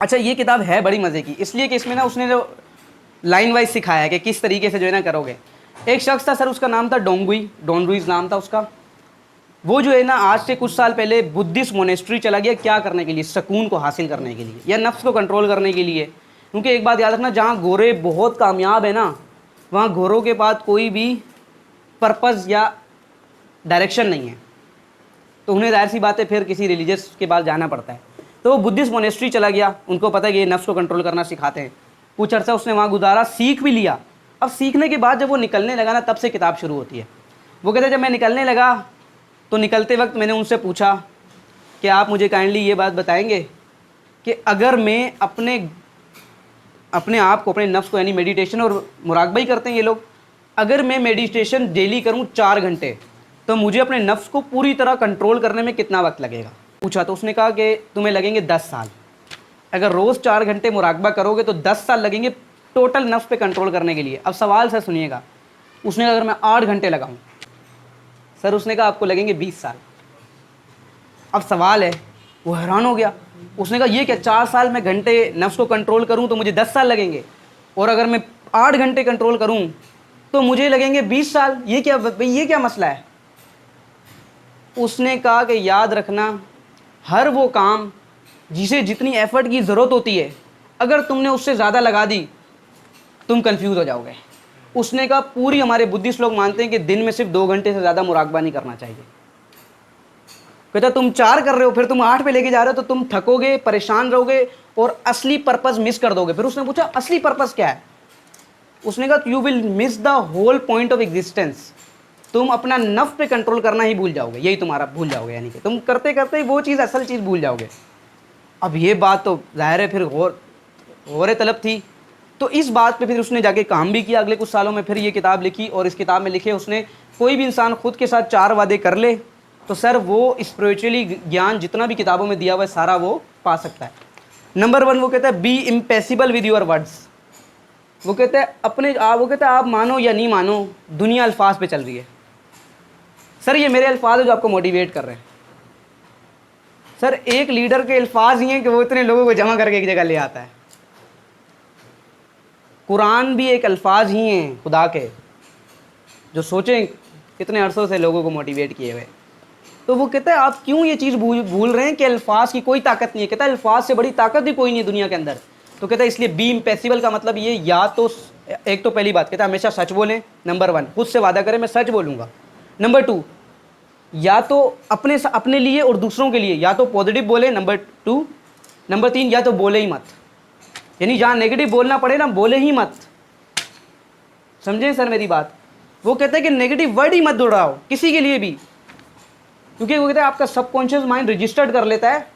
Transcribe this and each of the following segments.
अच्छा, ये किताब है बड़ी मज़े की, इसलिए कि इसमें ना उसने जो लाइन वाइज सिखाया है कि किस तरीके से जो है ना करोगे। एक शख्स था सर, उसका नाम था डोंगुई, डॉन नाम था उसका। वो जो है ना आज से कुछ साल पहले बुद्धिस्ट मोनेस्ट्री चला गया, क्या करने के लिए? सुकून को हासिल करने के लिए या नफ्स को कंट्रोल करने के लिए। क्योंकि एक बात याद रखना, जहाँ गोरे बहुत कामयाब है ना, वहाँ गोरों के पास कोई भी पर्पज़ या डायरेक्शन नहीं है, तो उन्हें जाहिर सी बात है फिर किसी रिलीजियस के पास जाना पड़ता है। तो वो बुद्धिस्ट मोनेस्ट्री चला गया, उनको पता है कि ये नफ्स को कंट्रोल करना सिखाते हैं। कुछ अर्सा उसने वहाँ गुजारा, सीख भी लिया। अब सीखने के बाद जब वो निकलने लगा ना, तब से किताब शुरू होती है। वो कहते हैं जब मैं निकलने लगा तो निकलते वक्त मैंने उनसे पूछा कि आप मुझे काइंडली ये बात बताएंगे कि अगर मैं अपने आप को, अपने नफ्स को, यानी मेडिटेशन और मुराकबा ही करते हैं ये लोग, अगर मैं मेडिटेशन डेली करूं 4 घंटे, तो मुझे अपने नफ्स को पूरी तरह कंट्रोल करने में कितना वक्त लगेगा? पूछा तो उसने कहा कि तुम्हें लगेंगे 10 साल। अगर रोज़ 4 घंटे मुराकबा करोगे तो 10 साल लगेंगे टोटल नफ्स पे कंट्रोल करने के लिए। अब सवाल से सुनिएगा, उसने कहा अगर मैं 8 घंटे लगाऊं, सर उसने कहा आपको लगेंगे 20 साल। अब सवाल है, वो हैरान हो गया। उसने कहा ये क्या, 4 साल में घंटे नफ्स को कंट्रोल करूं तो मुझे 10 साल लगेंगे, और अगर मैं 8 घंटे कंट्रोल करूं तो मुझे लगेंगे 20 साल। ये क्या मसला है? उसने कहा कि याद रखना, हर वो काम जिसे जितनी एफर्ट की ज़रूरत होती है, अगर तुमने उससे ज़्यादा लगा दी तुम कंफ्यूज हो जाओगे। उसने कहा पूरी हमारे बुद्धिस्ट लोग मानते हैं कि दिन में सिर्फ 2 घंटे से ज़्यादा मुराकबा नहीं करना चाहिए। कहता तुम 4 कर रहे हो, फिर तुम 8 पे लेके जा रहे हो, तो तुम थकोगे, परेशान रहोगे और असली पर्पज़ मिस कर दोगे। फिर उसने पूछा असली पर्पज़ क्या है? उसने कहा you will miss the whole point of existence. तुम अपना नफ्स पे कंट्रोल करना ही भूल जाओगे, यही तुम्हारा भूल जाओगे, यानी कि तुम करते करते ही वो चीज़, असल चीज़ भूल जाओगे। अब ये बात तो ज़ाहिर है फिर गौर तलब थी। तो इस बात पे फिर उसने जाके काम भी किया। अगले कुछ सालों में फिर ये किताब लिखी, और इस किताब में लिखे उसने कोई भी इंसान खुद के साथ 4 वादे कर ले तो सर वो स्पिरिचुअली ज्ञान जितना भी किताबों में दिया हुआ है सारा वो पा सकता है। नंबर 1 वो कहता है बी इम्पैसिबल विद योर वर्ड्स। वो कहता है वो कहता है आप मानो या नहीं मानो, दुनिया अल्फाज पे चल रही है। सर ये मेरे अल्फाज है जो आपको मोटिवेट कर रहे हैं। सर एक लीडर के अल्फाज ही हैं कि वो इतने लोगों को जमा करके एक जगह ले आता है। कुरान भी एक अल्फाज ही हैं खुदा के, जो सोचें कितने अरसों से लोगों को मोटिवेट किए हुए। तो वो कहता है आप क्यों ये चीज़ भूल रहे हैं कि अल्फाज की कोई ताकत नहीं है। कहता है अल्फाज से बड़ी ताकत भी कोई नहीं है दुनिया के अंदर। तो कहता है इसलिए बी इम्पैसिबल का मतलब ये, या तो एक तो पहली बात कहता है हमेशा सच बोलें, नंबर 1 खुद से वादा करें मैं सच बोलूँगा। नंबर 2 या तो अपने लिए और दूसरों के लिए या तो पॉजिटिव बोले, नंबर 2। नंबर 3 या तो बोले ही मत, यानी जहाँ नेगेटिव बोलना पड़े ना बोले ही मत। समझें सर मेरी बात? वो कहते हैं कि नेगेटिव वर्ड ही मत दोहराओ किसी के लिए भी, क्योंकि वो कहते हैं आपका सबकॉन्शियस माइंड रजिस्टर्ड कर लेता है।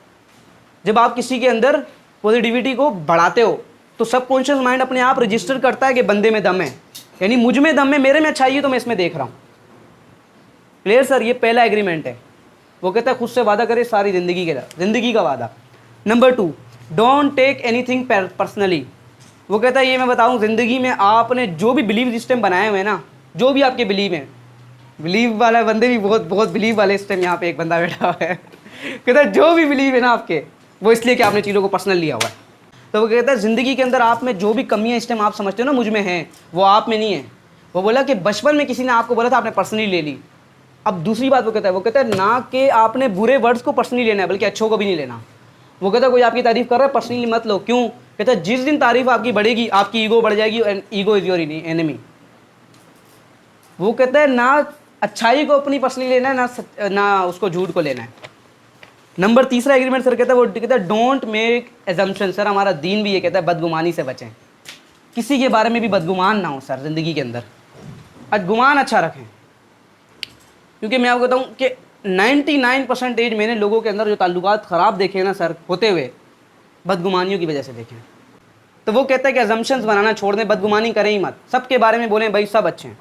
जब आप किसी के अंदर पॉजिटिविटी को बढ़ाते हो तो सबकॉन्शियस माइंड अपने आप रजिस्टर करता है कि बंदे में दम है, यानी मुझ में दम है, मेरे में अच्छाई है तो मैं इसमें देख रहा हूँ। Clear sir? ये पहला एग्रीमेंट है। वो कहता है खुद से वादा करे सारी ज़िंदगी का वादा। Number 2 don't take anything personally. वो कहता है ये मैं बताऊं, ज़िंदगी में आपने जो भी बिलीव सिस्टम बनाए हुए हैं ना, जो भी आपके बिलीव हैं, बिलीव वाला बंदे भी बहुत बिलीव वाले इस टाइम यहाँ पे एक बंदा बैठा हुआ है कहता है जो भी बिलीव है ना आपके, वो इसलिए कि आपने चीज़ों को पर्सनल लिया हुआ है। तो वो कहता है ज़िंदगी के अंदर आप में जो भी कमियाँ इस टाइम आप समझते हो ना मुझ में हैं, वो आप में नहीं है। वो बोला कि बचपन में किसी ने आपको बोला था, आपने पर्सनली ले ली। अब दूसरी बात वो कहता है ना कि आपने बुरे वर्ड्स को पर्सनली लेना है, बल्कि अच्छों को भी नहीं लेना। वो कहता है कोई आपकी तारीफ़ कर रहा है पर्सनली मत लो। क्यों? कहता है जिस दिन तारीफ़ आपकी बढ़ेगी आपकी ईगो बढ़ जाएगी, and ego is your enemy. वो कहता है ना अच्छाई को अपनी पर्सनली लेना है, ना उसको झूठ को लेना है। नंबर 3 एग्रीमेंट सर कहता है, वो कहता है डोंट मेक एजम्पशन। सर हमारा दीन भी ये कहता है बदगुमानी से बचें, किसी के बारे में भी बदगुमान ना हो सर ज़िंदगी के अंदर, गुमान अच्छा रखें। क्योंकि मैं आपको बताऊँ कि 99% मैंने लोगों के अंदर जो ताल्लुकात ख़राब देखे हैं ना सर होते हुए, बदगुमानियों की वजह से देखे हैं। तो वो कहता है कि अजम्पशंस बनाना छोड़ दें, बदगुमानी करें ही मत, सबके बारे में बोलें भाई सब अच्छे हैं।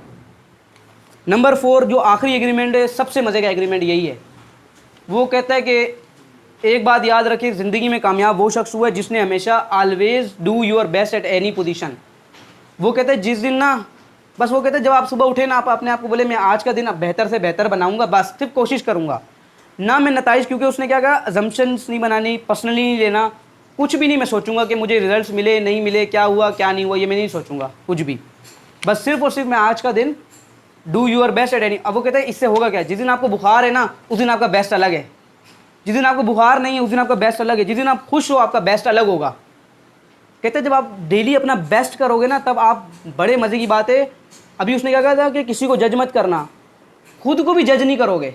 नंबर 4 जो आखिरी एग्रीमेंट है, सबसे मज़े का एग्रीमेंट यही है। वो कहता है कि एक बात याद रखें, ज़िंदगी में कामयाब वो शख्स हुआ है जिसने हमेशा always do your best at any position. वो कहते हैं जिस दिन ना, बस वो कहते हैं जब आप सुबह उठे ना, आप अपने आप को बोले मैं आज का दिन अब बेहतर से बेहतर बनाऊंगा, बस सिर्फ कोशिश करूंगा ना मैं नताइज। क्योंकि उसने क्या कहा, अजम्पशंस नहीं बनानी, पर्सनली नहीं लेना, कुछ भी नहीं मैं सोचूंगा कि मुझे रिजल्ट्स मिले नहीं मिले, क्या हुआ क्या नहीं हुआ, ये मैं नहीं सोचूंगा कुछ भी। बस सिर्फ और सिर्फ मैं आज का दिन do your best at any. अब वो कहते हैं इससे होगा क्या, जिस दिन आपको बुखार है ना उस दिन आपका बेस्ट अलग है, जिस दिन आपको बुखार नहीं है उस दिन आपका बेस्ट अलग है, जिस दिन आप खुश हो आपका बेस्ट अलग होगा। कहते हैं जब आप डेली अपना बेस्ट करोगे ना तब आप, बड़े मज़े की बात है, अभी उसने क्या कहा था कि किसी को जज मत करना, खुद को भी जज नहीं करोगे,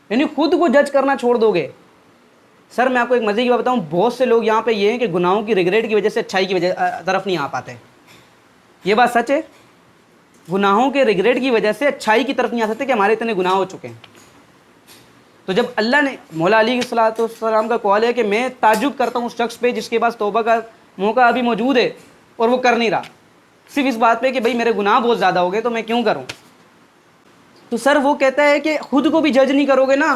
यानी खुद को जज करना छोड़ दोगे। सर मैं आपको एक मज़े की बात बताऊं, बहुत से लोग यहाँ पे ये हैं कि गुनाहों की रिग्रेट की वजह से अच्छाई की वजह तरफ नहीं आ पाते। ये बात सच है, गुनाहों के रिग्रेट की वजह से अच्छाई की तरफ नहीं आ सकते कि हमारे इतने गुनाह हो चुके हैं। तो जब अल्लाह ने, मौला अली सलाम का कॉल है कि मैं ताजुब करता हूँ उस शख्स पे जिसके पास तौबा का मौका अभी मौजूद है और वो कर नहीं रहा, सिर्फ इस बात पे कि भाई मेरे गुनाह बहुत ज़्यादा हो गए तो मैं क्यों करूँ। तो सर वो कहता है कि खुद को भी जज नहीं करोगे ना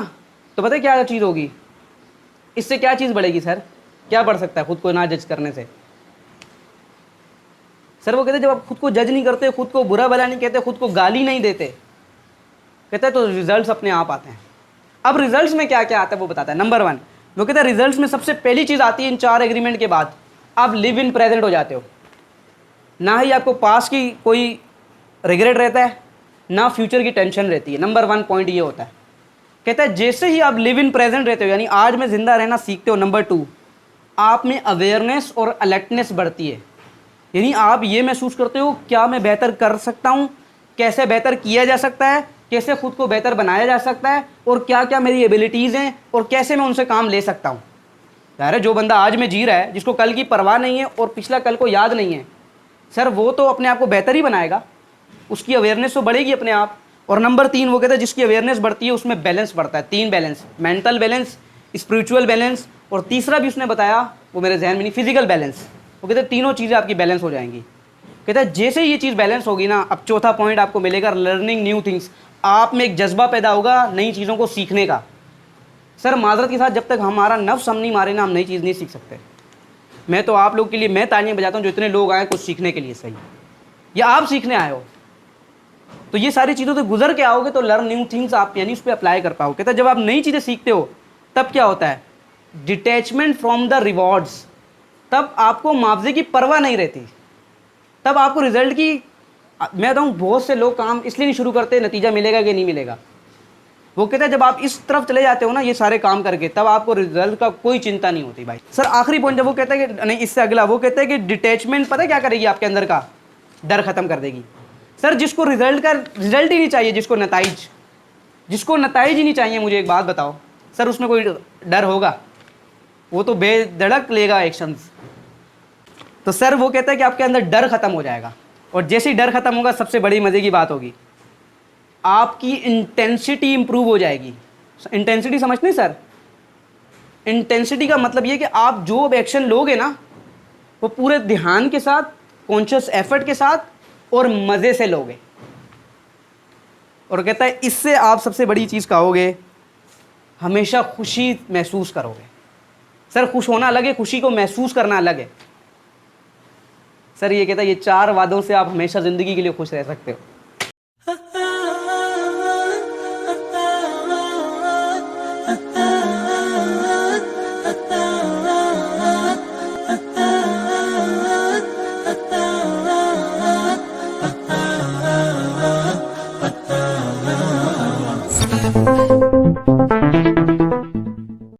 तो पता है क्या चीज़ होगी, इससे क्या चीज़ बढ़ेगी सर, क्या बढ़ सकता है खुद को ना जज करने से। सर वो कहते हैं जब आप खुद को जज नहीं करते, खुद को बुरा भला नहीं कहते, खुद को गाली नहीं देते, कहते हैं तो रिजल्ट्स अपने आप आते हैं। अब रिजल्ट्स में क्या क्या आता है वो बताता है। नंबर 1 वो कहता है रिजल्ट्स में सबसे पहली चीज़ आती है इन 4 एग्रीमेंट के बाद, आप लिव इन प्रेजेंट हो जाते हो। ना ही आपको पास की कोई रिग्रेट रहता है ना फ्यूचर की टेंशन रहती है। नंबर 1 पॉइंट ये होता है। कहता है जैसे ही आप लिव इन प्रेजेंट रहते हो यानी आज में ज़िंदा रहना सीखते हो। नंबर 2 आप में अवेयरनेस और अलर्टनेस बढ़ती है, यानी आप ये महसूस करते हो क्या मैं बेहतर कर सकता हूँ, कैसे बेहतर किया जा सकता है, कैसे खुद को बेहतर बनाया जा सकता है और क्या क्या मेरी एबिलिटीज़ हैं और कैसे मैं उनसे काम ले सकता हूँ। यार जो बंदा आज में जी रहा है, जिसको कल की परवाह नहीं है और पिछला कल को याद नहीं है, सर वो तो अपने आप को बेहतर ही बनाएगा, उसकी अवेयरनेस तो बढ़ेगी अपने आप। और नंबर 3 वो कहता है जिसकी अवेयरनेस बढ़ती है उसमें बैलेंस बढ़ता है। 3 balance, mental balance, spiritual balance और तीसरा भी उसने बताया वो मेरे जहन में नहीं, फिजिकल बैलेंस। वो कहते हैं तीनों चीज़ें आपकी बैलेंस हो जाएंगी। कहता है जैसे ये चीज़ बैलेंस होगी ना, अब चौथा पॉइंट आपको मिलेगा लर्निंग न्यू थिंग्स। आप में एक जज्बा पैदा होगा नई चीज़ों को सीखने का। सर माजरत के साथ जब तक हमारा नफ्स हम नहीं मारे ना हम नई चीज़ नहीं सीख सकते। मैं तो आप लोग के लिए मैं तालियां बजाता हूँ जो इतने लोग आए कुछ सीखने के लिए, सही या आप सीखने आए हो, तो ये सारी चीज़ों से गुजर के आओगे तो लर्न न्यू थिंग्स आप यानी उस पर अप्लाई कर पाओगे। कहता है जब आप नई चीज़ें सीखते हो तब क्या होता है, डिटैचमेंट फ्रॉम द रिवॉर्ड्स, तब आपको मुआवजे की परवाह नहीं रहती, तब आपको रिजल्ट की, मैं बताऊँ बहुत से लोग काम इसलिए नहीं शुरू करते नतीजा मिलेगा कि नहीं मिलेगा। वो कहता है जब आप इस तरफ चले जाते हो ना ये सारे काम करके तब आपको रिजल्ट का कोई चिंता नहीं होती भाई। सर आखिरी पॉइंट जब वो कहता है कि नहीं इससे अगला, वो कहता है कि डिटैचमेंट पता है क्या करेगी, आपके अंदर का डर खत्म कर देगी। सर जिसको रिजल्ट ही नहीं चाहिए, जिसको नताइज ही नहीं चाहिए, मुझे एक बात बताओ सर उसमें कोई डर होगा? वो तो बेधड़क लेगा एक्शंस। तो सर वो कहता है कि आपके अंदर डर खत्म हो जाएगा और जैसे ही डर खत्म होगा सबसे बड़ी मज़े की बात होगी, आपकी इंटेंसिटी इंप्रूव हो जाएगी। इंटेंसिटी समझते हैं सर? इंटेंसिटी का मतलब ये कि आप जो अब एक्शन लोगे ना वो पूरे ध्यान के साथ, कॉन्शियस एफर्ट के साथ और मज़े से लोगे। और कहता है इससे आप सबसे बड़ी चीज़ कहोगे, हमेशा खुशी महसूस करोगे। सर खुश होना अलग है, खुशी को महसूस करना अलग है। सर ये कहता है ये 4 वादों से आप हमेशा ज़िंदगी के लिए खुश रह सकते हो।